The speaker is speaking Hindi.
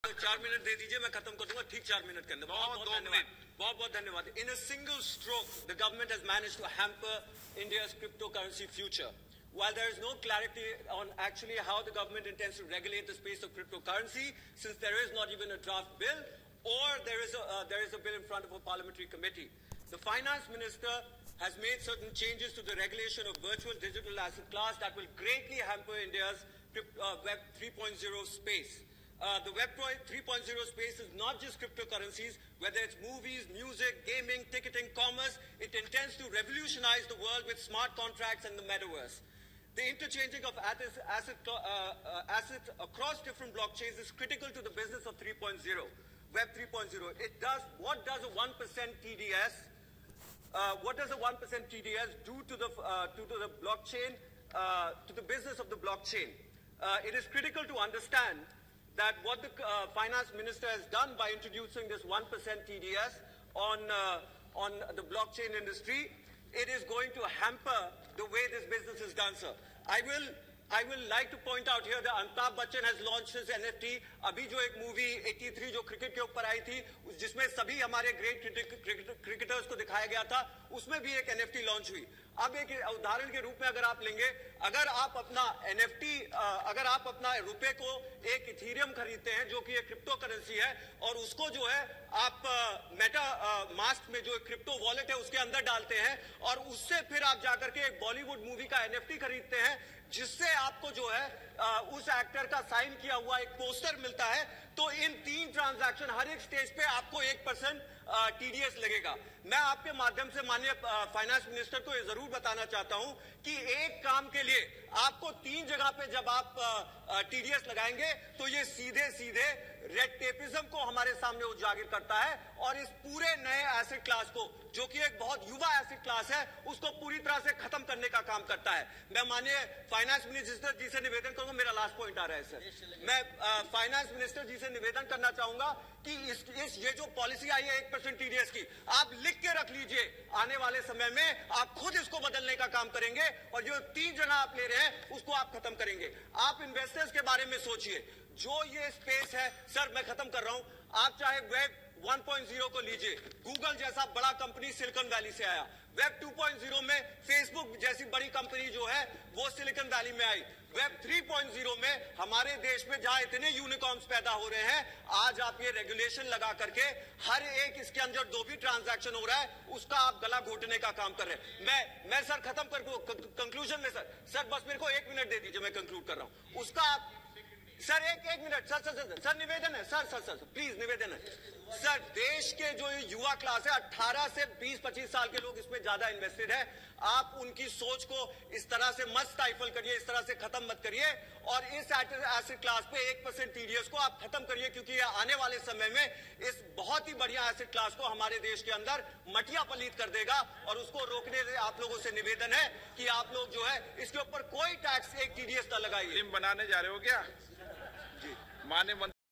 4 मिनट दे दीजिए, मैं खत्म कर दूंगा ठीक 4 मिनट के अंदर। बहुत बहुत धन्यवाद। In a single stroke, the government has managed to hamper India's cryptocurrency future. While there is no clarity on actually how the government intends to regulate the space of cryptocurrency, since there is not even a draft bill, or there is a bill in front of a parliamentary committee, the finance minister has made certain changes to the regulation of virtual digital asset class that will greatly hamper India's Web 3.0 space. The Web 3.0 space is not just cryptocurrencies, whether it's movies, music, gaming, ticketing, commerce. It intends to revolutionize the world with smart contracts and the metaverse. The interchanging of assets across different blockchains is critical to the business of 3.0, Web 3.0. What does a 1% TDS? What does a 1% TDS do to the blockchain, to the business of the blockchain? It is critical to understand that what the finance minister has done by introducing this 1% TDS on the blockchain industry, it is going to hamper the way this business is done, sir. I will like to point out here that Amitabh Bachchan has launched his NFT. अभी जो एक मूवी 83 जो क्रिकेट के ऊपर आई थी, जिसमें सभी हमारे ग्रेट क्रिकेटर्स को दिखाया गया था, उसमें भी एक NFT लॉन्च हुई। अब एक उदाहरण के रूप में अगर आप लेंगे, अगर आप अपना NFT, अगर आप अपना रुपए को एक इथेरियम खरीदते हैं जो कि एक क्रिप्टो करेंसी है, और उसको जो है आप मेटा मास्क में जो क्रिप्टो वॉलेट है उसके अंदर डालते हैं, और उससे फिर आप जाकर के एक बॉलीवुड मूवी का NFT खरीदते हैं, जिससे आपको जो है उस एक्टर का साइन किया हुआ एक पोस्टर मिलता है, तो इन 3 ट्रांजैक्शन हर एक स्टेज पे आपको 1% TDS लगेगा। मैं आपके माध्यम से माननीय फाइनेंस मिनिस्टर को ये जरूर बताना चाहता हूं कि एक काम के लिए आपको 3 जगह पे जब आप TDS लगाएंगे तो ये सीधे सीधे रेड टेपिज्म को हमारे सामने उजागर करता है, और इस पूरे नए एसेट क्लास को, जो कि एक बहुत युवा एसेट क्लास है, उसको पूरी तरह से खत्म करने का काम करता है। मैं माननीय फाइनेंस मिनिस्टर जी से निवेदन करूंगा, मेरा लास्ट पॉइंट आ रहा है सर, मैं फाइनेंस मिनिस्टर जी से निवेदन करना चाहूंगा कि ये जो पॉलिसी आई है 1% TDS की, आप लिख के रख लीजिए, आने वाले समय में आप खुद इसको बदलने का काम करेंगे, और जो 3 जगह आप ले रहे हैं उसको आप खत्म करेंगे। आप इन्वेस्टर्स के बारे में सोचिए, जो ये स्पेस है, सर मैं खत्म कर रहा हूं, आप चाहे वेब 1.0 को लीजिए, गूगल जैसा बड़ा कंपनी सिलिकॉन वैली से आया, वेब 2.0 में फेसबुक जैसी बड़ी कंपनी जो है वो सिलिकॉन वैली में आई, वेब 3.0 में हमारे देश में जहां इतने यूनिकॉर्न्स पैदा हो रहे हैं, आज आप ये रेगुलेशन लगा करके हर एक इसके अंदर जो भी ट्रांजैक्शन हो रहा है उसका आप गला घोटने का काम कर रहे हैं। मैं सर खत्म कर कंक्लूजन में, सर बस मेरे को 1 मिनट दे दीजिए, मैं कंक्लूड कर रहा हूं उसका। आप सर एक मिनट, सर निवेदन है, सर प्लीज निवेदन है सर, देश के जो युवा क्लास है 18 से 20-25 साल के लोग इसमें ज्यादा इन्वेस्टेड है, आप उनकी सोच को इस तरह से मत स्टाइफल करिए, इस तरह से खत्म मत करिए, और इस एसेट क्लास पे 1% TDS को आप खत्म करिए, क्योंकि ये आने वाले समय में इस बहुत ही बढ़िया एसेट क्लास को हमारे देश के अंदर मटिया पलीत कर देगा, और उसको रोकने से आप लोगों से निवेदन है कि आप लोग जो है इसके ऊपर कोई टैक्स, एक TDS न लगाइए। बनाने जा रहे हो क्या? जी माननीय मंत्री